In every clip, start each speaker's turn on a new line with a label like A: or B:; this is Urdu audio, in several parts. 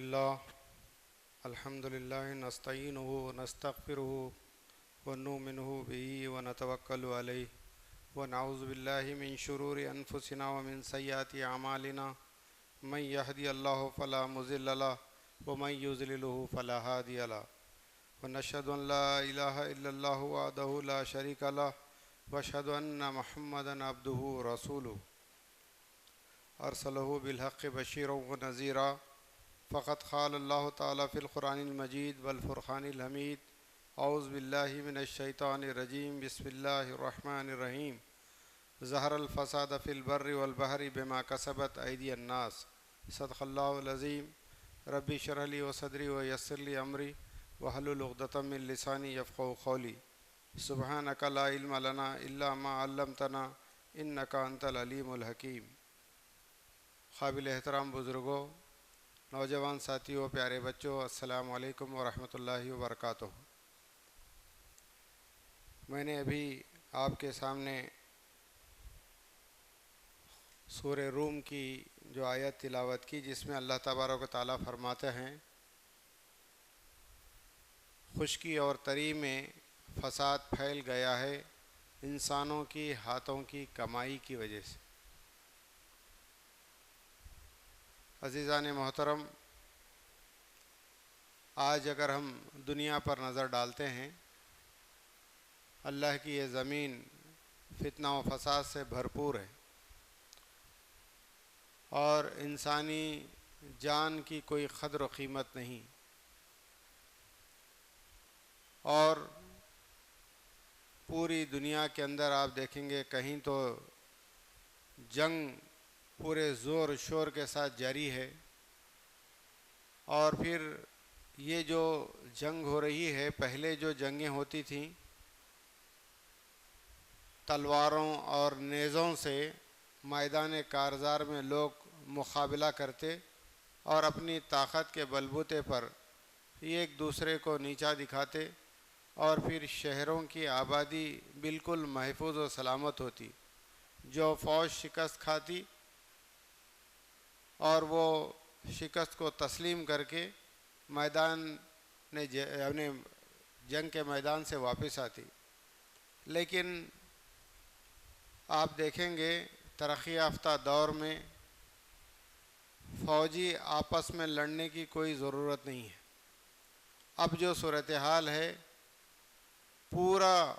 A: لله الحمد لله نستعينه ونستغفره ونؤمن به ونتوكل عليه ونعوذ بالله من شرور أنفسنا ومن سيئات أعمالنا من يهدي الله فلا مضل له ومن يضلل فلا هادي له ونشهد أن لا إله إلا الله وحده لا شريك له وأشهد أن محمدا عبده ورسوله أرسله بالحق بشيرا ونذيرا فقد قال الله تعالى في القرآن المجيد والفرقان الحميد أعوذ بالله من الشيطان الرجيم بسم الله الرحمن الرحيم ظهر الفساد في البر والبحر بما كسبت أيدي الناس صدق الله العظيم ربي اشرح لي صدري ويسر لي أمري واحلل عقدة من لساني يفقهوا قولي سبحانك لا علم لنا إلا ما علمتنا إنك أنت العليم الحكيم. قابل احترام بزرگوں، نوجوان ساتھیوں، پیارے بچوں، السلام علیکم ورحمۃ اللہ وبرکاتہ. میں نے ابھی آپ کے سامنے سورہ روم کی جو آیت تلاوت کی جس میں اللہ تبارک و تعالیٰ فرماتے ہیں خشکی اور تری میں فساد پھیل گیا ہے انسانوں کی ہاتھوں کی کمائی کی وجہ سے. عزیزان محترم، آج اگر ہم دنیا پر نظر ڈالتے ہیں، اللہ کی یہ زمین فتنہ و فساد سے بھرپور ہے اور انسانی جان کی کوئی قدر و قیمت نہیں، اور پوری دنیا کے اندر آپ دیکھیں گے کہیں تو جنگ پورے زور شور کے ساتھ جاری ہے، اور پھر یہ جو جنگ ہو رہی ہے، پہلے جو جنگیں ہوتی تھیں تلواروں اور نیزوں سے میدان کارزار میں لوگ مقابلہ کرتے اور اپنی طاقت کے بلبوتے پر ایک دوسرے کو نیچا دکھاتے، اور پھر شہروں کی آبادی بالکل محفوظ و سلامت ہوتی. جو فوج شکست کھاتی اور وہ شکست کو تسلیم کر کے جنگ کے میدان سے واپس آتی. لیکن آپ دیکھیں گے ترقی یافتہ دور میں فوجی آپس میں لڑنے کی کوئی ضرورت نہیں ہے. اب جو صورتحال ہے، پورا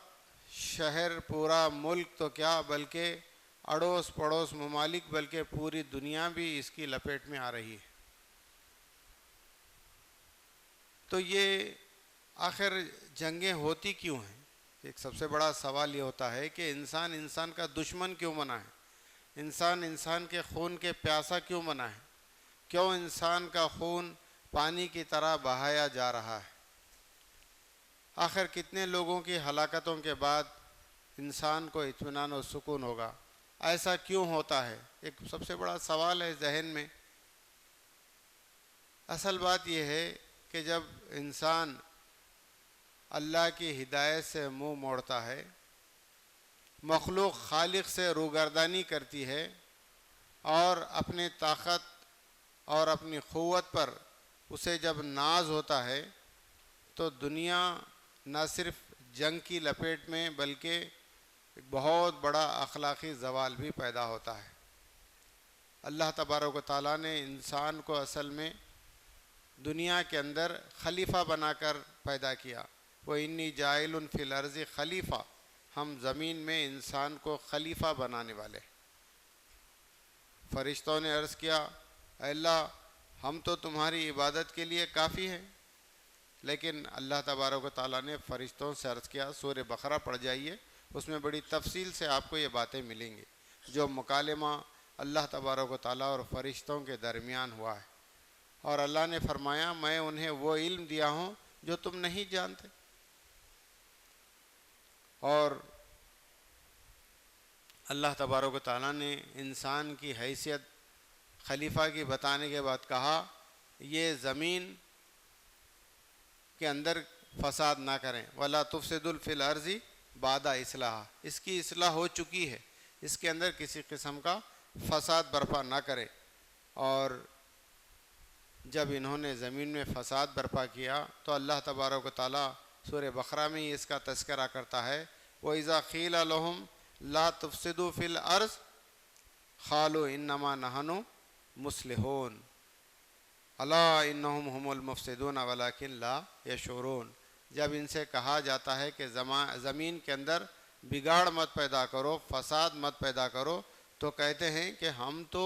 A: شہر، پورا ملک تو کیا بلکہ اڑوس پڑوس ممالک بلکہ پوری دنیا بھی اس کی لپیٹ میں آ رہی ہے. تو یہ آخر جنگیں ہوتی کیوں ہیں؟ ایک سب سے بڑا سوال یہ ہوتا ہے کہ انسان کا دشمن کیوں بنا ہے؟ انسان کے خون کے پیاسا کیوں بنا ہے؟ کیوں انسان کا خون پانی کی طرح بہایا جا رہا ہے؟ آخر کتنے لوگوں کی ہلاکتوں کے بعد انسان کو اطمینان و سکون ہوگا؟ ایسا کیوں ہوتا ہے؟ ایک سب سے بڑا سوال ہے ذہن میں. اصل بات یہ ہے کہ جب انسان اللہ کی ہدایت سے منہ موڑتا ہے، مخلوق خالق سے روگردانی کرتی ہے اور اپنی طاقت اور اپنی قوت پر اسے جب ناز ہوتا ہے، تو دنیا نہ صرف جنگ کی لپیٹ میں بلکہ ایک بہت بڑا اخلاقی زوال بھی پیدا ہوتا ہے. اللہ تبارک و تعالیٰ نے انسان کو اصل میں دنیا کے اندر خلیفہ بنا کر پیدا کیا. وَإِنِّي جَاعِلٌ فِي الْأَرْضِ خلیفہ، ہم زمین میں انسان کو خلیفہ بنانے والے. فرشتوں نے عرض کیا، اے اللہ ہم تو تمہاری عبادت کے لیے کافی ہیں. لیکن اللہ تبارک و تعالیٰ نے فرشتوں سے عرض کیا، سورہ بقرہ پڑھ جائیے، اس میں بڑی تفصیل سے آپ کو یہ باتیں ملیں گی، جو مکالمہ اللہ تبارک و تعالیٰ اور فرشتوں کے درمیان ہوا ہے. اور اللہ نے فرمایا، میں انہیں وہ علم دیا ہوں جو تم نہیں جانتے. اور اللہ تبارک و تعالیٰ نے انسان کی حیثیت خلیفہ کی بتانے کے بعد کہا، یہ زمین کے اندر فساد نہ کریں، وَلَا تُفْسِدُوا فِي الْأَرْضِ بعد اصلاح، اس کی اصلاح ہو چکی ہے، اس کے اندر کسی قسم کا فساد برپا نہ کرے. اور جب انہوں نے زمین میں فساد برپا کیا تو اللہ تبارک و تعالیٰ سورہ بقرہ میں ہی اس کا تذکرہ کرتا ہے، وَإِذَا قِيلَ لَهُمْ لَا تُفْسِدُوا فِي الْأَرْضِ قَالُوا إِنَّمَا نَحْنُ مُصْلِحُونَ أَلَا إِنَّهُمْ هُمُ الْمُفْسِدُونَ وَلَكِنْ لَا يَشْعُرُونَ۔ جب ان سے کہا جاتا ہے کہ زمین کے اندر بگاڑ مت پیدا کرو، فساد مت پیدا کرو، تو کہتے ہیں کہ ہم تو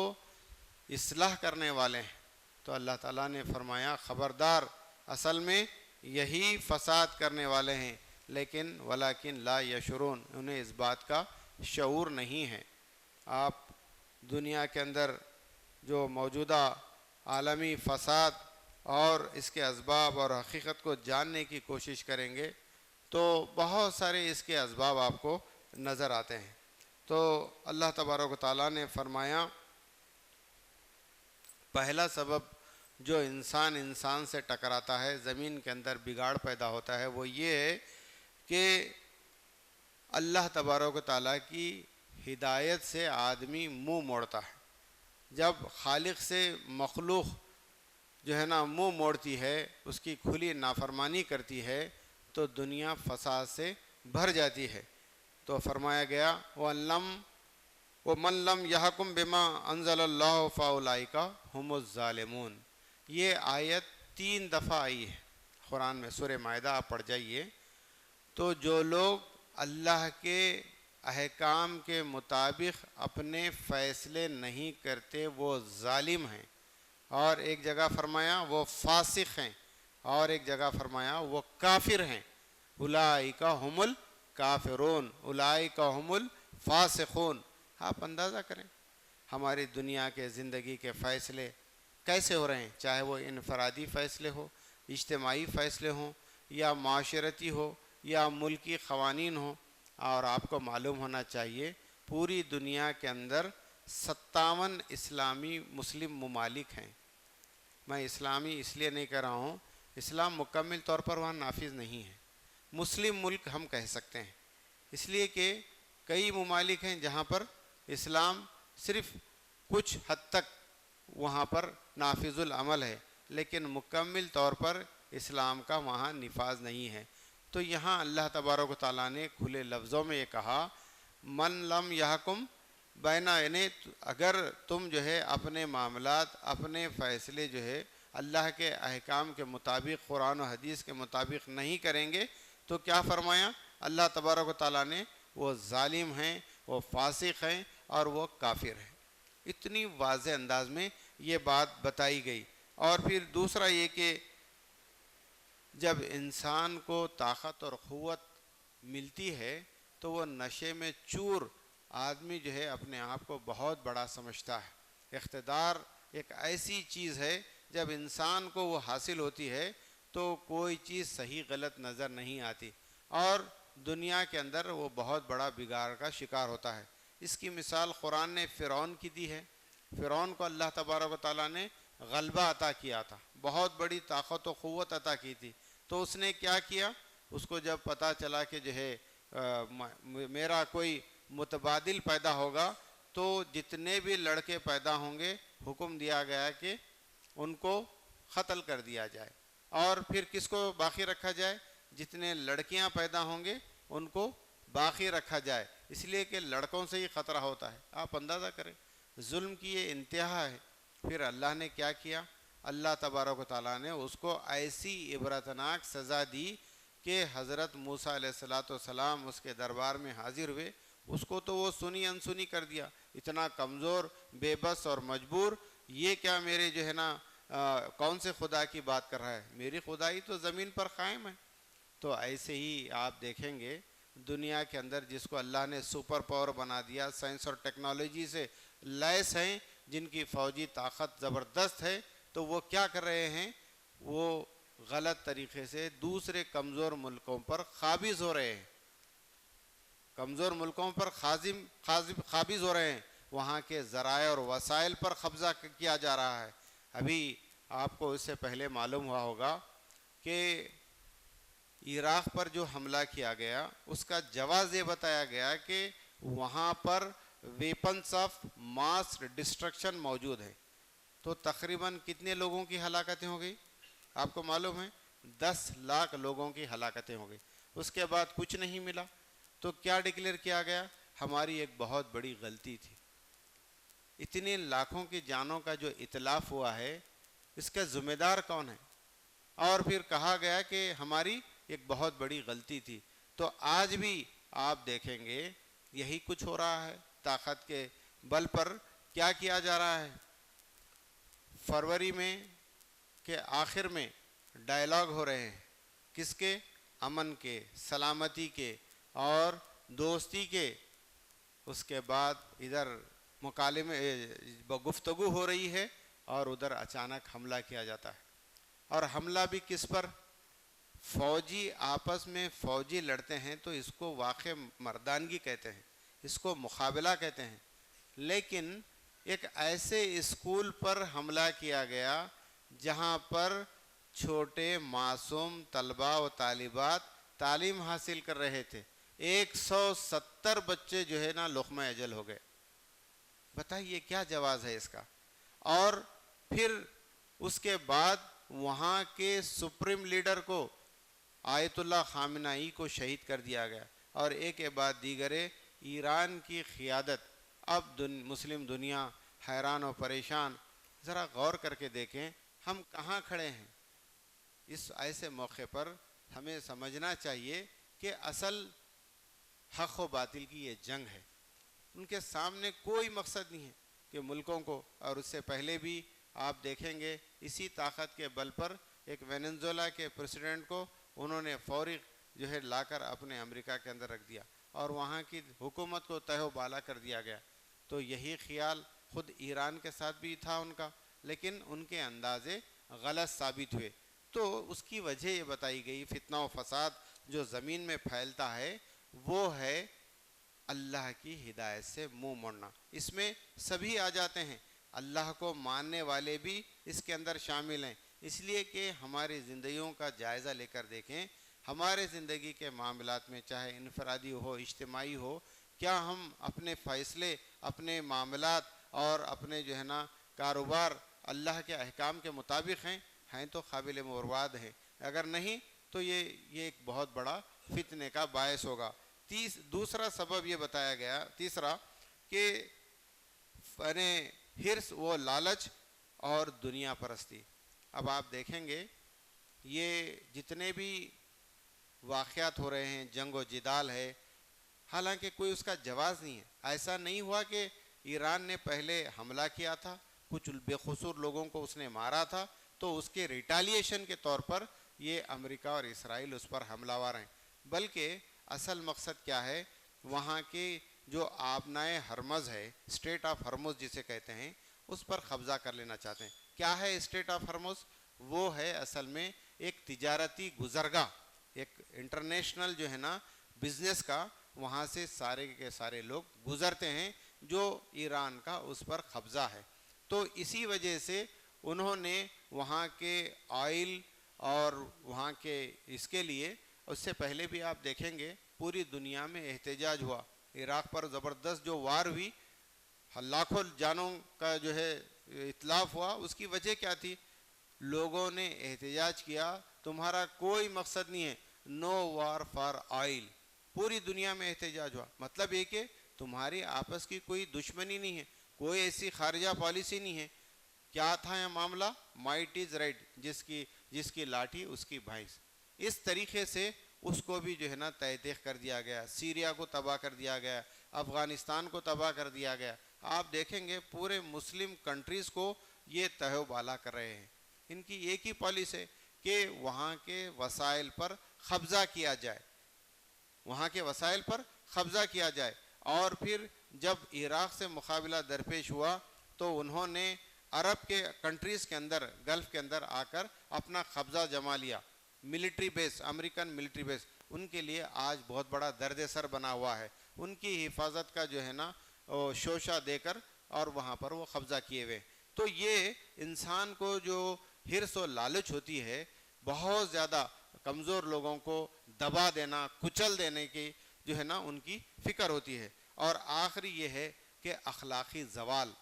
A: اصلاح کرنے والے ہیں۔ تو اللہ تعالیٰ نے فرمایا خبردار، اصل میں یہی فساد کرنے والے ہیں، لیکن ولیکن لا یشعرون، انہیں اس بات کا شعور نہیں ہے۔ آپ دنیا کے اندر جو موجودہ عالمی فساد اور اس کے اسباب اور حقیقت کو جاننے کی کوشش کریں گے تو بہت سارے اس کے اسباب آپ کو نظر آتے ہیں۔ تو اللہ تبارک و تعالیٰ نے فرمایا پہلا سبب جو انسان سے ٹکراتا ہے، زمین کے اندر بگاڑ پیدا ہوتا ہے، وہ یہ ہے کہ اللہ تبارک و تعالیٰ کی ہدایت سے آدمی منہ موڑتا ہے۔ جب خالق سے مخلوق جو ہے نا منہ موڑتی ہے، اس کی کھلی نافرمانی کرتی ہے، تو دنیا فساد سے بھر جاتی ہے۔ تو فرمایا گیا وَمَن لَّمْ يَحْكُم بِمَا أَنزَلَ اللَّهُ فَأُولَٰئِكَ هُمُ الظَّالِمُونَ۔ یہ آیت 3 دفعہ آئی ہے قرآن میں، سورہ مائدہ آپ پڑھ جائیے۔ تو جو لوگ اللہ کے احکام کے مطابق اپنے فیصلے نہیں کرتے وہ ظالم ہیں، اور ایک جگہ فرمایا وہ فاسق ہیں، اور ایک جگہ فرمایا وہ کافر ہیں۔ اولئک هم الکافرون، اولئک هم الفاسقون۔ آپ اندازہ کریں ہماری دنیا کے زندگی کے فیصلے کیسے ہو رہے ہیں، چاہے وہ انفرادی فیصلے ہو، اجتماعی فیصلے ہوں، یا معاشرتی ہو، یا ملکی قوانین ہوں۔ اور آپ کو معلوم ہونا چاہیے پوری دنیا کے اندر 57 اسلامی مسلم ممالک ہیں۔ میں اسلامی اس لیے نہیں کہہ رہا ہوں، اسلام مکمل طور پر وہاں نافذ نہیں ہے، مسلم ملک ہم کہہ سکتے ہیں، اس لیے کہ کئی ممالک ہیں جہاں پر اسلام صرف کچھ حد تک وہاں پر نافذ العمل ہے، لیکن مکمل طور پر اسلام کا وہاں نفاذ نہیں ہے۔ تو یہاں اللہ تبارک و تعالیٰ نے کھلے لفظوں میں یہ کہا من لم یحکم بینا، یعنی اگر تم جو ہے اپنے معاملات، اپنے فیصلے جو ہے اللہ کے احکام کے مطابق، قرآن و حدیث کے مطابق نہیں کریں گے تو کیا فرمایا اللہ تبارک و تعالیٰ نے؟ وہ ظالم ہیں، وہ فاسق ہیں، اور وہ کافر ہیں۔ اتنی واضح انداز میں یہ بات بتائی گئی۔ اور پھر دوسرا یہ کہ جب انسان کو طاقت اور قوت ملتی ہے تو وہ نشے میں چور آدمی جو ہے اپنے آپ کو بہت بڑا سمجھتا ہے۔ اقتدار ایک ایسی چیز ہے جب انسان کو وہ حاصل ہوتی ہے تو کوئی چیز صحیح غلط نظر نہیں آتی، اور دنیا کے اندر وہ بہت بڑا بگاڑ کا شکار ہوتا ہے۔ اس کی مثال قرآن نے فرعون کی دی ہے۔ فرعون کو اللہ تبارک و تعالیٰ نے غلبہ عطا کیا تھا، بہت بڑی طاقت و قوت عطا کی تھی، تو اس نے کیا کیا؟ اس کو جب پتہ چلا کہ جو ہے میرا کوئی متبادل پیدا ہوگا تو جتنے بھی لڑکے پیدا ہوں گے حکم دیا گیا کہ ان کو قتل کر دیا جائے، اور پھر کس کو باقی رکھا جائے؟ جتنے لڑکیاں پیدا ہوں گے ان کو باقی رکھا جائے، اس لیے کہ لڑکوں سے ہی خطرہ ہوتا ہے۔ آپ اندازہ کریں ظلم کی یہ انتہا ہے۔ پھر اللہ نے کیا کیا؟ اللہ تبارک و تعالیٰ نے اس کو ایسی عبرتناک سزا دی کہ حضرت موسیٰ علیہ السلام اس کے دربار میں حاضر ہوئے، اس کو تو وہ سنی انسنی کر دیا، اتنا کمزور، بے بس اور مجبور، یہ کیا میرے جو ہے نا کون سے خدا کی بات کر رہا ہے؟ میری خدائی تو زمین پر قائم ہے۔ تو ایسے ہی آپ دیکھیں گے دنیا کے اندر جس کو اللہ نے سپر پاور بنا دیا، سائنس اور ٹیکنالوجی سے لیس ہیں، جن کی فوجی طاقت زبردست ہے، تو وہ کیا کر رہے ہیں؟ وہ غلط طریقے سے دوسرے کمزور ملکوں پر قابض ہو رہے ہیں، کمزور ملکوں پر قابض ہو رہے ہیں، وہاں کے ذرائع اور وسائل پر قبضہ کیا جا رہا ہے۔ ابھی آپ کو اس سے پہلے معلوم ہوا ہوگا کہ عراق پر جو حملہ کیا گیا اس کا جواز یہ بتایا گیا کہ وہاں پر ویپنز آف ماس ڈسٹرکشن موجود ہیں، تو تقریباً کتنے لوگوں کی ہلاکتیں ہو گئی آپ کو معلوم ہے؟ 10 لاکھ لوگوں کی ہلاکتیں ہو گئی. اس کے بعد کچھ نہیں ملا. تو کیا ڈکلیئر کیا گیا؟ ہماری ایک بہت بڑی غلطی تھی. اتنے لاکھوں کی جانوں کا جو اتلاف ہوا ہے اس کا ذمہ دار کون ہے؟ اور پھر کہا گیا کہ ہماری ایک بہت بڑی غلطی تھی. تو آج بھی آپ دیکھیں گے یہی کچھ ہو رہا ہے. طاقت کے بل پر کیا کیا جا رہا ہے؟ فروری میں کے آخر میں ڈائلاگ ہو رہے ہیں کس کے؟ امن کے، سلامتی کے اور دوستی کے. اس کے بعد ادھر مکالمے گفتگو ہو رہی ہے اور ادھر اچانک حملہ کیا جاتا ہے. اور حملہ بھی کس پر؟ فوجی آپس میں فوجی لڑتے ہیں تو اس کو واقع مردانگی کہتے ہیں، اس کو مقابلہ کہتے ہیں. لیکن ایک ایسے اسکول پر حملہ کیا گیا جہاں پر چھوٹے معصوم طلباء و طالبات تعلیم حاصل کر رہے تھے. 170 بچے جو ہے نا لقمہ اجل ہو گئے. بتائیے کیا جواز ہے اس کا؟ اور پھر اس کے بعد وہاں کے سپریم لیڈر کو آیت اللہ خامنائی کو شہید کر دیا گیا. اور ایک کے بعد دیگرے ایران کی قیادت. اب مسلم دنیا حیران و پریشان. ذرا غور کر کے دیکھیں ہم کہاں کھڑے ہیں. اس ایسے موقع پر ہمیں سمجھنا چاہیے کہ اصل حق و باطل کی یہ جنگ ہے. ان کے سامنے کوئی مقصد نہیں ہے کہ ملکوں کو. اور اس سے پہلے بھی آپ دیکھیں گے اسی طاقت کے بل پر ایک وینزویلا کے پریزیڈنٹ کو انہوں نے فوری جو ہے لا کر اپنے امریکہ کے اندر رکھ دیا اور وہاں کی حکومت کو تہو بالا کر دیا گیا. تو یہی خیال خود ایران کے ساتھ بھی تھا ان کا، لیکن ان کے اندازے غلط ثابت ہوئے. تو اس کی وجہ یہ بتائی گئی فتنہ و فساد جو زمین میں پھیلتا ہے وہ ہے اللہ کی ہدایت سے منہ موڑنا. اس میں سبھی آ جاتے ہیں، اللہ کو ماننے والے بھی اس کے اندر شامل ہیں. اس لیے کہ ہماری زندگیوں کا جائزہ لے کر دیکھیں، ہمارے زندگی کے معاملات میں چاہے انفرادی ہو اجتماعی ہو، کیا ہم اپنے فیصلے، اپنے معاملات اور اپنے جو ہے نا کاروبار اللہ کے احکام کے مطابق ہیں تو قابل مرواد ہیں. اگر نہیں تو یہ ایک بہت بڑا فتنے کا باعث ہوگا. دوسرا سبب یہ بتایا گیا، تیسرا، کہ حرص و لالچ اور دنیا پرستی. اب آپ دیکھیں گے یہ جتنے بھی واقعات ہو رہے ہیں، جنگ و جدال ہے، حالانکہ کوئی اس کا جواز نہیں ہے. ایسا نہیں ہوا کہ ایران نے پہلے حملہ کیا تھا، کچھ بے قصور لوگوں کو اس نے مارا تھا تو اس کے ریٹالیشن کے طور پر یہ امریکہ اور اسرائیل اس پر حملہ آور ہیں. بلکہ اصل مقصد کیا ہے؟ وہاں کے جو آبنائے ہرمز ہے، اسٹیٹ آف ہرمز جسے کہتے ہیں، اس پر قبضہ کر لینا چاہتے ہیں. کیا ہے اسٹیٹ آف ہرمز؟ وہ ہے اصل میں ایک تجارتی گزرگاہ، ایک انٹرنیشنل جو ہے نا بزنس کا. وہاں سے سارے کے سارے لوگ گزرتے ہیں جو ایران کا اس پر قبضہ ہے. تو اسی وجہ سے انہوں نے وہاں کے آئل اور وہاں کے اس کے لیے، اس سے پہلے بھی آپ دیکھیں گے پوری دنیا میں احتجاج ہوا. عراق پر زبردست جو وار ہوئی، لاکھوں جانوں کا جو ہے اتلاف ہوا. اس کی وجہ کیا تھی؟ لوگوں نے احتجاج کیا تمہارا کوئی مقصد نہیں ہے، نو وار فار آئل. پوری دنیا میں احتجاج ہوا. مطلب یہ کہ تمہاری آپس کی کوئی دشمنی نہیں ہے، کوئی ایسی خارجہ پالیسی نہیں ہے. کیا تھا یہ معاملہ؟ مائٹ از رائٹ، جس کی لاٹھی اس کی بھینس. اس طریقے سے اس کو بھی جو ہے نا تحقیق کر دیا گیا. سیریا کو تباہ کر دیا گیا، افغانستان کو تباہ کر دیا گیا. آپ دیکھیں گے پورے مسلم کنٹریز کو یہ تہو بالا کر رہے ہیں. ان کی ایک ہی پالیسی ہے کہ وہاں کے وسائل پر قبضہ کیا جائے، وہاں کے وسائل پر قبضہ کیا جائے. اور پھر جب عراق سے مقابلہ درپیش ہوا تو انہوں نے عرب کے کنٹریز کے اندر، گلف کے اندر آ کر اپنا قبضہ جما لیا. ملٹری بیس، امریکن ملٹری بیس ان کے لیے آج بہت بڑا درد سر بنا ہوا ہے. ان کی حفاظت کا جو ہے نا شوشہ دے کر اور وہاں پر وہ قبضہ کیے ہوئے. تو یہ انسان کو جو حرص و لالچ ہوتی ہے، بہت زیادہ کمزور لوگوں کو دبا دینا، کچل دینے کی جو ہے نا ان کی فکر ہوتی ہے. اور آخری یہ ہے کہ اخلاقی زوال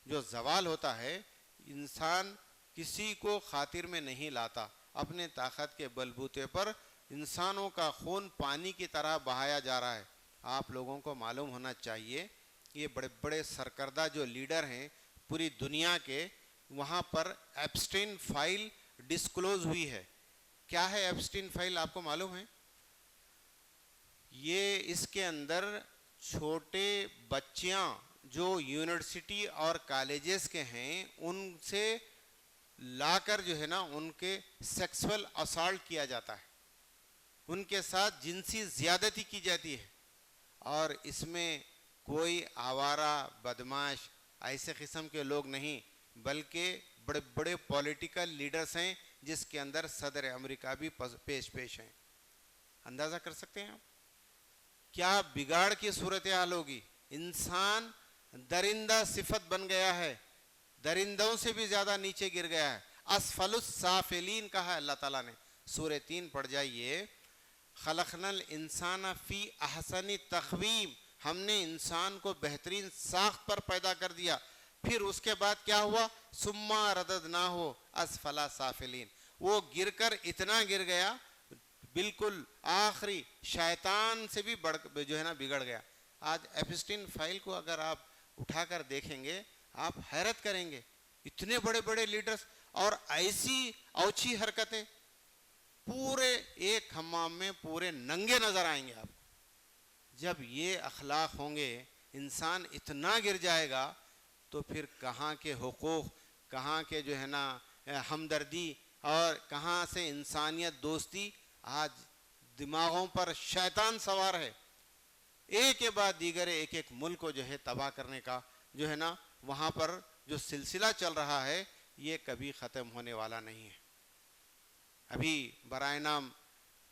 A: جو زوال ہوتا ہے انسان کسی کو خاطر میں نہیں لاتا، اپنے طاقت کے بلبوتے پر انسانوں کا خون پانی کی طرح بہایا جا رہا ہے۔ آپ لوگوں کو معلوم ہونا چاہیے یہ بڑے بڑے سرکردہ جو لیڈر ہیں پوری دنیا کے، وہاں پر ایپسٹین فائل ڈسکلوز ہوئی ہے۔ کیا ہے ایپسٹین فائل آپ کو معلوم ہے؟ یہ اس کے اندر چھوٹے بچیاں جو یونیورسٹی اور کالجز کے ہیں ان سے لا کر جو ہے نا ان کے سیکسول اسالٹ کیا جاتا ہے، ان کے ساتھ جنسی زیادتی کی جاتی ہے، اور اس میں کوئی آوارہ بدماش ایسے قسم کے لوگ نہیں بلکہ بڑے بڑے پولیٹیکل لیڈرز ہیں جس کے اندر صدر امریکہ بھی پیش ہیں۔ اندازہ کر سکتے ہیں آپ کیا بگاڑ کی صورتحال ہوگی؟ انسان درندہ صفت بن گیا ہے، درندوں سے بھی زیادہ نیچے گر گیا ہے، اسفل السافلین کہا ہے اللہ تعالیٰ نے۔ سورہ 3 پڑھ جائیے، خلقنا الانسان فی احسن تقویم، ہم نے انسان کو بہترین ساخت پر پیدا کر دیا، پھر اس کے بعد کیا ہوا؟ ثم رددناہ اسفل سافلین، وہ گر کر اتنا گر گیا بالکل آخری شیطان سے بھی جو ہے نا بگڑ گیا۔ آج ایپسٹین فائل کو اگر آپ اٹھا کر دیکھیں گے آپ حیرت کریں گے، اتنے بڑے بڑے لیڈرز اور ایسی اوچھی حرکتیں، پورے ایک حمام میں پورے ننگے نظر آئیں گے آپ کو۔ جب یہ اخلاق ہوں گے انسان اتنا گر جائے گا تو پھر کہاں کے حقوق، کہاں کے جو ہے نا ہمدردی، اور کہاں سے انسانیت دوستی؟ آج دماغوں پر شیطان سوار ہے، ایک کے بعد دیگر ایک ایک ملک کو جو ہے تباہ کرنے کا جو ہے نا وہاں پر جو سلسلہ چل رہا ہے یہ کبھی ختم ہونے والا نہیں ہے۔ ابھی برائے نام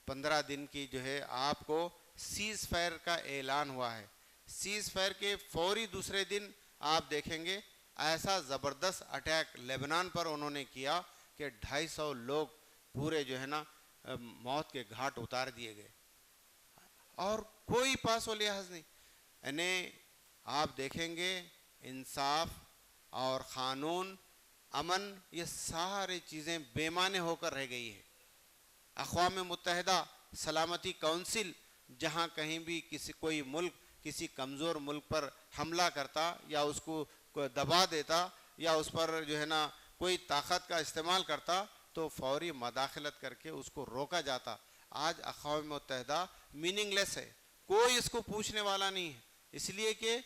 A: 15 دن کی جو ہے آپ کو سیز فائر کا اعلان ہوا ہے۔ سیز فائر کے فوری دوسرے دن آپ دیکھیں گے ایسا زبردست اٹیک لیبنان پر انہوں نے کیا کہ 250 لوگ پورے جو ہے نا موت کے گھاٹ اتار دیے گئے، اور کوئی پاس و لحاظ نہیں۔ یعنی آپ دیکھیں گے انصاف اور قانون، امن، یہ ساری چیزیں بے معنی ہو کر رہ گئی ہے۔ اقوام متحدہ سلامتی کونسل جہاں کہیں بھی کوئی ملک کسی کمزور ملک پر حملہ کرتا یا اس کو دبا دیتا یا اس پر جو ہے نا کوئی طاقت کا استعمال کرتا تو فوری مداخلت کر کے اس کو روکا جاتا۔ آج اقوام متحدہ میننگ لیس ہے، کوئی اس کو پوچھنے والا نہیں ہے، اس لیے کہ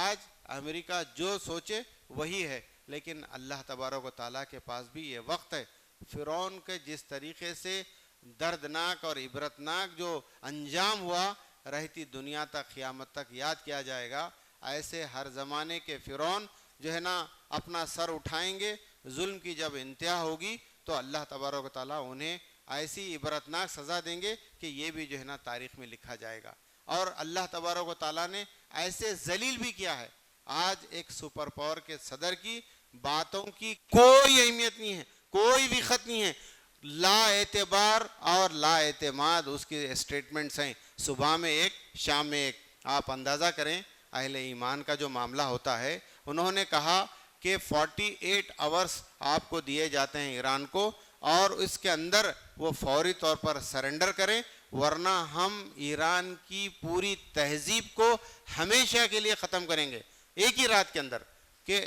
A: آج امریکہ جو سوچے وہی ہے۔ لیکن اللہ تبارک و تعالیٰ کے پاس بھی یہ وقت ہے۔ فرعون کے جس طریقے سے دردناک اور عبرتناک جو انجام ہوا رہتی دنیا تک قیامت تک یاد کیا جائے گا، ایسے ہر زمانے کے فرعون جو ہے نا اپنا سر اٹھائیں گے، ظلم کی جب انتہا ہوگی تو اللہ تبارک و تعالیٰ انہیں ایسی عبرتناک سزا دیں گے کہ یہ بھی جو ہے نا تاریخ میں لکھا جائے گا۔ اور اللہ تبارک و تعالیٰ نے ایسے ذلیل بھی کیا ہے۔ آج ایک سپر پاور کے صدر کی باتوں کی کوئی اہمیت نہیں ہے، کوئی بھی خط نہیں ہے، لا اعتبار اور لا اعتماد اس کی اسٹیٹمنٹس ہیں، صبح میں ایک شام میں ایک۔ آپ اندازہ کریں اہل ایمان کا جو معاملہ ہوتا ہے، انہوں نے کہا کہ 48 آورس آپ کو دیے جاتے ہیں ایران کو، اور اس کے اندر وہ فوری طور پر سرنڈر کریں ورنہ ہم ایران کی پوری تہذیب کو ہمیشہ کے لیے ختم کریں گے، ایک ہی رات کے اندر۔ کہ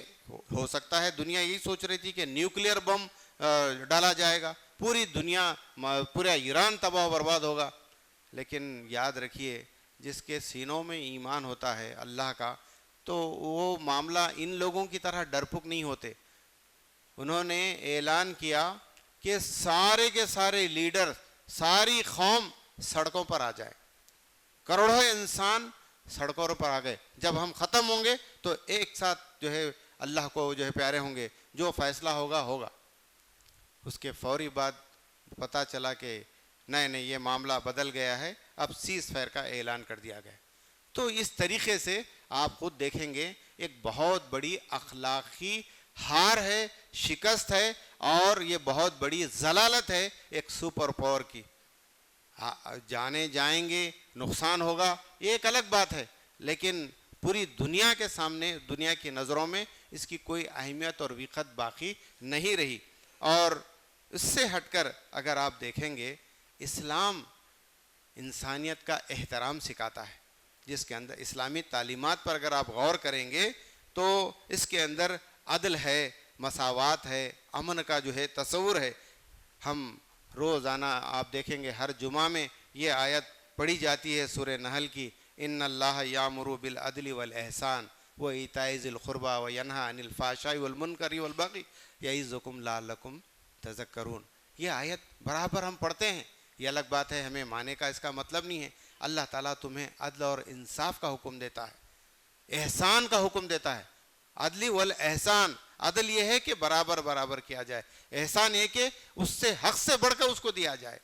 A: ہو سکتا ہے دنیا یہی سوچ رہی تھی کہ نیوکلیئر بم ڈالا جائے گا، پوری دنیا پورا ایران تباہ و برباد ہوگا، لیکن یاد رکھیے جس کے سینوں میں ایمان ہوتا ہے اللہ کا تو وہ معاملہ ان لوگوں کی طرح ڈرپک نہیں ہوتے۔ انہوں نے اعلان کیا کہ سارے کے سارے لیڈر، ساری قوم سڑکوں پر آ جائے، کروڑوں انسان سڑکوں پر آ گئے۔ جب ہم ختم ہوں گے تو ایک ساتھ جو ہے اللہ کو جو ہے پیارے ہوں گے، جو فیصلہ ہوگا ہوگا۔ اس کے فوری بعد پتہ چلا کہ نہیں یہ معاملہ بدل گیا ہے، اب سیز فائر کا اعلان کر دیا گیا۔ تو اس طریقے سے آپ خود دیکھیں گے ایک بہت بڑی اخلاقی ہار ہے، شکست ہے، اور یہ بہت بڑی ضلالت ہے ایک سپر پاور کی۔ جانے جائیں گے، نقصان ہوگا، یہ ایک الگ بات ہے، لیکن پوری دنیا کے سامنے، دنیا کی نظروں میں اس کی کوئی اہمیت اور وقت باقی نہیں رہی۔ اور اس سے ہٹ کر اگر آپ دیکھیں گے، اسلام انسانیت کا احترام سکھاتا ہے، جس کے اندر اسلامی تعلیمات پر اگر آپ غور کریں گے تو اس کے اندر عدل ہے، مساوات ہے، امن کا جو ہے تصور ہے۔ ہم روزانہ آپ دیکھیں گے ہر جمعہ میں یہ آیت پڑھی جاتی ہے سورہ نحل کی، ان اللہ یامر بالعدل والاحسان وایتاء ذی القربی وینہی عن الفحشاء والمنکر والبغی یعظکم لعلکم تذکرون۔ یہ آیت برابر ہم پڑھتے ہیں، یہ الگ بات ہے ہمیں معنی کا اس کا مطلب نہیں ہے۔ اللہ تعالیٰ تمہیں عدل اور انصاف کا حکم دیتا ہے، احسان کا حکم دیتا ہے۔ عدل والاحسان، عدل یہ ہے کہ برابر برابر کیا جائے، احسان یہ کہ اس سے حق سے بڑھ کر اس کو دیا جائے۔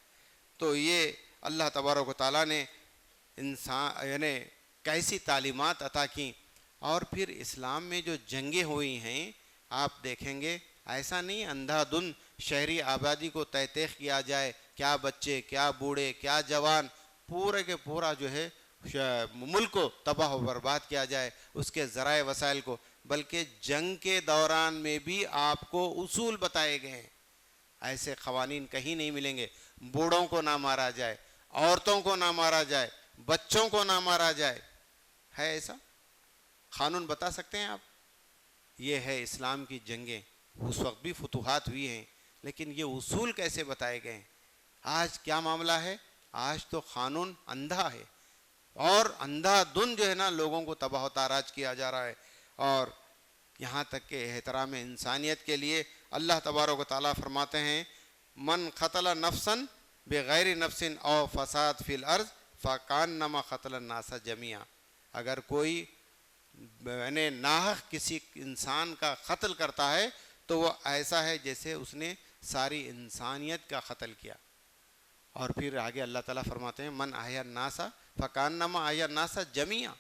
A: تو یہ اللہ تبارک و تعالیٰ نے انسان یعنی کیسی تعلیمات عطا کی۔ اور پھر اسلام میں جو جنگیں ہوئی ہیں آپ دیکھیں گے، ایسا نہیں اندھا دھند شہری آبادی کو تہ تیخ کیا جائے، کیا بچے، کیا بوڑھے، کیا جوان، پورے کے پورا جو ہے ملک کو تباہ و برباد کیا جائے، اس کے ذرائع وسائل کو، بلکہ جنگ کے دوران میں بھی آپ کو اصول بتائے گئے ہیں۔ ایسے قوانین کہیں نہیں ملیں گے، بوڑھوں کو نہ مارا جائے، عورتوں کو نہ مارا جائے، بچوں کو نہ مارا جائے، ہے ایسا قانون بتا سکتے ہیں آپ؟ یہ ہے اسلام کی جنگیں۔ اس وقت بھی فتوحات ہوئی ہیں، لیکن یہ اصول کیسے بتائے گئے ہیں؟ آج کیا معاملہ ہے؟ آج تو قانون اندھا ہے، اور اندھا دھند جو ہے نا لوگوں کو تباہ و تاراج کیا جا رہا ہے۔ اور یہاں تک کہ احترام انسانیت کے لیے اللہ تبارک و تعالیٰ فرماتے ہیں، من قتل نفسا بغیر نفس او فساد فی الارض فکانما قتل الناس جمیعا۔ اگر کوئی یعنی ناحق کسی انسان کا قتل کرتا ہے تو وہ ایسا ہے جیسے اس نے ساری انسانیت کا قتل کیا۔ اور پھر آگے اللہ تعالیٰ فرماتے ہیں، من احیا الناس فکانما احیا الناس جمیعا۔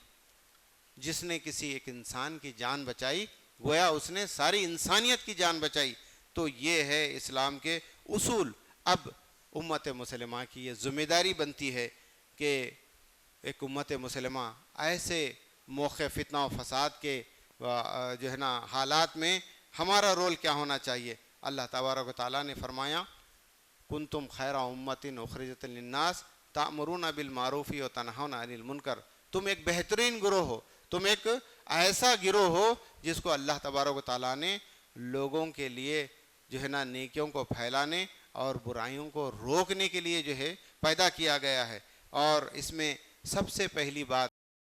A: جس نے کسی ایک انسان کی جان بچائی گویا اس نے ساری انسانیت کی جان بچائی۔ تو یہ ہے اسلام کے اصول۔ اب امت مسلمہ کی یہ ذمہ داری بنتی ہے کہ ایک امت مسلمہ ایسے موقع فتنہ و فساد کے جو ہے نا حالات میں ہمارا رول کیا ہونا چاہیے۔ اللہ تبارک و تعالیٰ نے فرمایا، کنتم خیر امت اخرجت للناس تأمرون بالمعروف وتنہون عن المنکر۔ تم ایک بہترین گروہ ہو، تم ایک ایسا گروہ ہو جس کو اللہ تبارک و تعالیٰ نے لوگوں کے لیے جو ہے نا نیکیوں کو پھیلانے اور برائیوں کو روکنے کے لیے جو ہے پیدا کیا گیا ہے۔ اور اس میں سب سے پہلی بات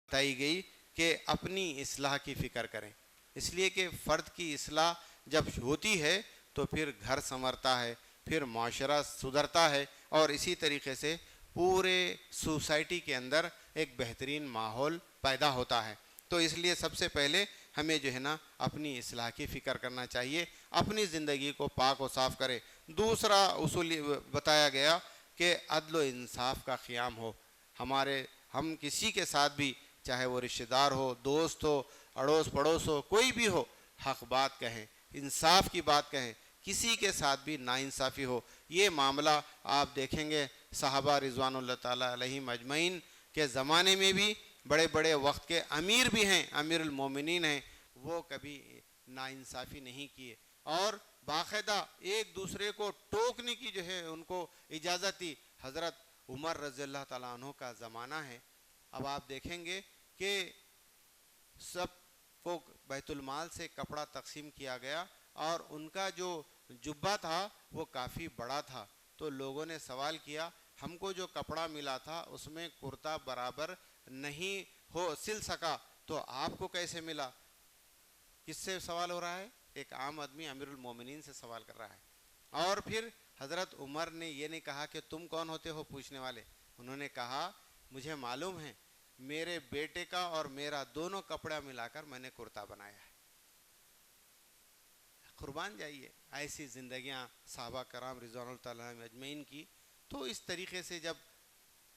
A: بتائی گئی کہ اپنی اصلاح کی فکر کریں، اس لیے کہ فرد کی اصلاح جب ہوتی ہے تو پھر گھر سنورتا ہے، پھر معاشرہ سدھرتا ہے، اور اسی طریقے سے پورے سوسائٹی کے اندر ایک بہترین ماحول پیدا ہوتا ہے۔ تو اس لیے سب سے پہلے ہمیں جو ہے نا اپنی اصلاح کی فکر کرنا چاہیے، اپنی زندگی کو پاک و صاف کرے۔ دوسرا اصول بتایا گیا کہ عدل و انصاف کا قیام ہو۔ ہم کسی کے ساتھ بھی، چاہے وہ رشتہ دار ہو، دوست ہو، اڑوس پڑوس ہو، کوئی بھی ہو، حق بات کہیں، انصاف کی بات کہیں، کسی کے ساتھ بھی ناانصافی ہو۔ یہ معاملہ آپ دیکھیں گے صحابہ رضوان اللہ تعالیٰ علیہم اجمعین کے زمانے میں بھی بڑے بڑے وقت کے امیر بھی ہیں، امیر المومنین ہیں، وہ کبھی ناانصافی نہیں کیے، اور باقاعدہ ایک دوسرے کو ٹوکنے کی جو ہے ان کو اجازت دی۔ حضرت عمر رضی اللہ تعالیٰ عنہ کا زمانہ ہے، اب آپ دیکھیں گے کہ سب کو بیت المال سے کپڑا تقسیم کیا گیا، اور ان کا جو جبہ تھا وہ کافی بڑا تھا۔ تو لوگوں نے سوال کیا، ہم کو جو کپڑا ملا تھا اس میں کرتا برابر نہیں سل سکا، تو آپ کو کیسے ملا؟ کس سے سوال ہو رہا ہے؟ ایک عام آدمی امیر المومنین سے سوال کر رہا ہے۔ اور پھر حضرت عمر نے یہ نہیں کہا کہ تم کون ہوتے ہو پوچھنے والے، انہوں نے کہا مجھے معلوم ہے، میرے بیٹے کا اور میرا دونوں کپڑا ملا کر میں نے کرتا بنایا ہے۔ قربان جائیے ایسی زندگیاں صحابہ کرام رضوان اللہ تعالیٰ اجمعین کی۔ تو اس طریقے سے جب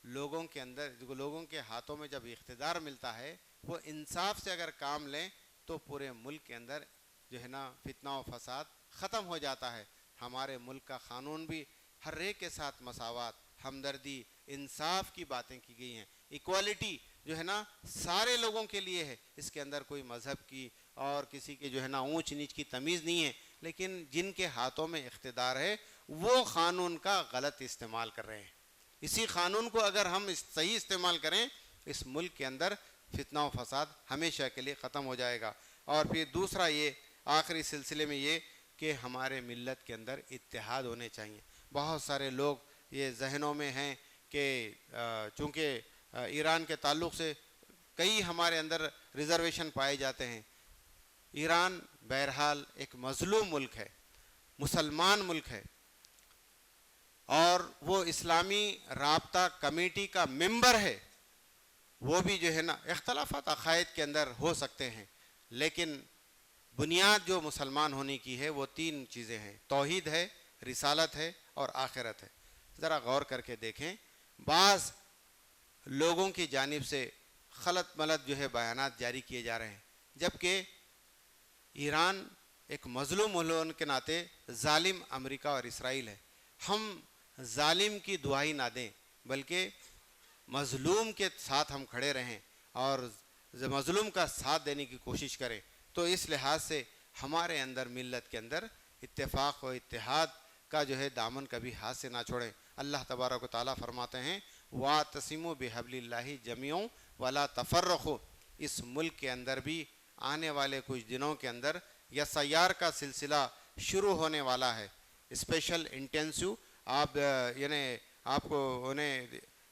A: لوگوں کے اندر، لوگوں کے ہاتھوں میں جب اقتدار ملتا ہے، وہ انصاف سے اگر کام لیں تو پورے ملک کے اندر جو ہے نا فتنہ و فساد ختم ہو جاتا ہے۔ ہمارے ملک کا قانون بھی ہر ایک کے ساتھ مساوات، ہمدردی، انصاف کی باتیں کی گئی ہیں۔ ایکوالٹی جو ہے نا سارے لوگوں کے لیے ہے، اس کے اندر کوئی مذہب کی اور کسی کے جو ہے نا اونچ نیچ کی تمیز نہیں ہے، لیکن جن کے ہاتھوں میں اقتدار ہے وہ قانون کا غلط استعمال کر رہے ہیں۔ اسی قانون کو اگر ہم صحیح استعمال کریں، اس ملک کے اندر فتنہ و فساد ہمیشہ کے لیے ختم ہو جائے گا۔ اور پھر دوسرا یہ آخری سلسلے میں یہ کہ ہمارے ملت کے اندر اتحاد ہونے چاہیے۔ بہت سارے لوگ یہ ذہنوں میں ہیں کہ چونکہ ایران کے تعلق سے کئی ہمارے اندر ریزرویشن پائے جاتے ہیں۔ ایران بہرحال ایک مظلوم ملک ہے، مسلمان ملک ہے، اور وہ اسلامی رابطہ کمیٹی کا ممبر ہے۔ وہ بھی جو ہے نا اختلافات عقائد کے اندر ہو سکتے ہیں، لیکن بنیاد جو مسلمان ہونے کی ہے وہ تین چیزیں ہیں: توحید ہے، رسالت ہے اور آخرت ہے۔ ذرا غور کر کے دیکھیں، بعض لوگوں کی جانب سے غلط ملت جو ہے بیانات جاری کیے جا رہے ہیں، جبکہ ایران ایک مظلوم ملک کے ناطے ظالم امریکہ اور اسرائیل ہے۔ ہم ظالم کی دعائی نہ دیں، بلکہ مظلوم کے ساتھ ہم کھڑے رہیں اور مظلوم کا ساتھ دینے کی کوشش کریں۔ تو اس لحاظ سے ہمارے اندر ملت کے اندر اتفاق و اتحاد کا جو ہے دامن کبھی ہاتھ سے نہ چھوڑیں۔ اللہ تبارک و تعالیٰ فرماتے ہیں وَاعْتَصِمُوا بِحَبْلِ اللَّهِ جَمِيعًا وَلَا تَفَرَّقُوا۔ اس ملک کے اندر بھی آنے والے کچھ دنوں کے اندر یا سیار کا سلسلہ شروع ہونے والا ہے، اسپیشل انٹینسیو، یعنی آپ کو انہیں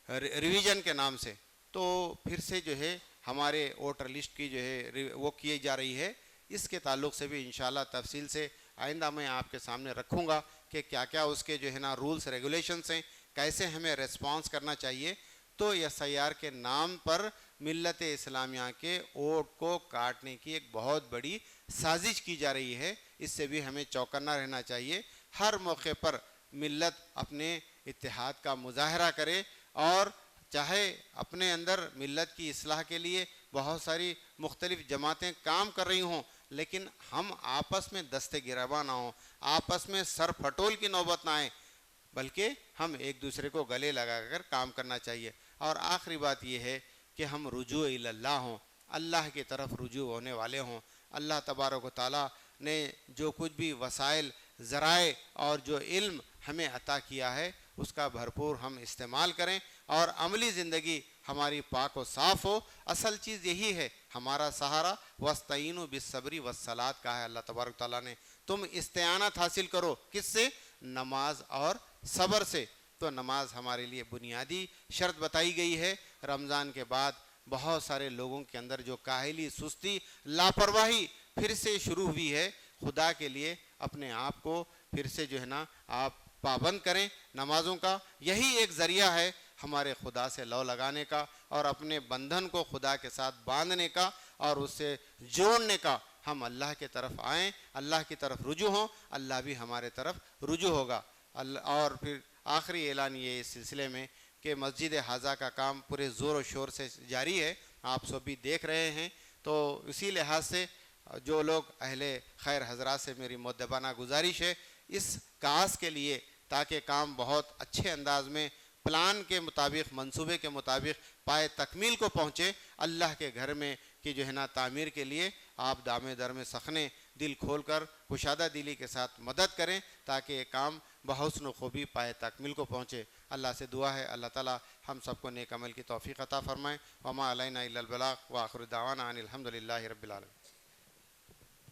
A: ریویژن کے نام سے، تو پھر سے جو ہے ہمارے ووٹر لسٹ کی جو ہے وہ کی جا رہی ہے۔ اس کے تعلق سے بھی انشاءاللہ تفصیل سے آئندہ میں آپ کے سامنے رکھوں گا کہ کیا کیا اس کے جو ہے نا رولز ریگولیشنز ہیں، کیسے ہمیں ریسپانس کرنا چاہیے۔ تو ایس آئی آر کے نام پر ملت اسلامیہ کے ووٹ کو کاٹنے کی ایک بہت بڑی سازش کی جا رہی ہے، اس سے بھی ہمیں چوکنا رہنا چاہیے۔ ہر موقع پر ملت اپنے اتحاد کا مظاہرہ کرے، اور چاہے اپنے اندر ملت کی اصلاح کے لیے بہت ساری مختلف جماعتیں کام کر رہی ہوں، لیکن ہم آپس میں دستے گریباں نہ ہوں، آپس میں سر پھٹول کی نوبت نہ آئے، بلکہ ہم ایک دوسرے کو گلے لگا کر کام کرنا چاہیے۔ اور آخری بات یہ ہے کہ ہم رجوع الی اللہ ہوں، اللہ کی طرف رجوع ہونے والے ہوں۔ اللہ تبارک و تعالیٰ نے جو کچھ بھی وسائل، ذرائع اور جو علم ہمیں عطا کیا ہے اس کا بھرپور ہم استعمال کریں، اور عملی زندگی ہماری پاک و صاف ہو۔ اصل چیز یہی ہے، ہمارا سہارا وَاسْتَعِینُوا بِالصَّبْرِ وَالصَّلَاةِ کہا ہے اللہ تبارک و تعالیٰ نے۔ تم استعانت حاصل کرو، کس سے؟ نماز اور صبر سے۔ تو نماز ہمارے لیے بنیادی شرط بتائی گئی ہے۔ رمضان کے بعد بہت سارے لوگوں کے اندر جو کاہلی، سستی، لاپرواہی پھر سے شروع ہوئی ہے، خدا کے لیے اپنے آپ کو پھر سے جو ہے نا آپ پابند کریں نمازوں کا۔ یہی ایک ذریعہ ہے ہمارے خدا سے لو لگانے کا، اور اپنے بندھن کو خدا کے ساتھ باندھنے کا اور اس سے جوڑنے کا۔ ہم اللہ کے طرف آئیں، اللہ کی طرف رجوع ہوں، اللہ بھی ہمارے طرف رجوع ہوگا۔ اور پھر آخری اعلان یہ اس سلسلے میں کہ مسجد حاضہ کا کام پورے زور و شور سے جاری ہے، آپ سب بھی دیکھ رہے ہیں۔ تو اسی لحاظ سے جو لوگ اہل خیر حضرات سے میری مؤدبانہ گزارش ہے، اس کاس کے لیے تاکہ کام بہت اچھے انداز میں پلان کے مطابق، منصوبے کے مطابق پائے تکمیل کو پہنچے، اللہ کے گھر میں کہ جو ہے نا تعمیر کے لیے آپ دامے در میں سخنے دل کھول کر کشادہ دلی کے ساتھ مدد کریں، تاکہ یہ کام بحسن و خوبی پائے تکمیل کو پہنچے۔ اللہ سے دعا ہے اللہ تعالی ہم سب کو نیک عمل کی توفیق عطا فرمائے۔ وما علینا الا البلاغ، وآخر دعوانا ان الحمد للہ رب العالمین۔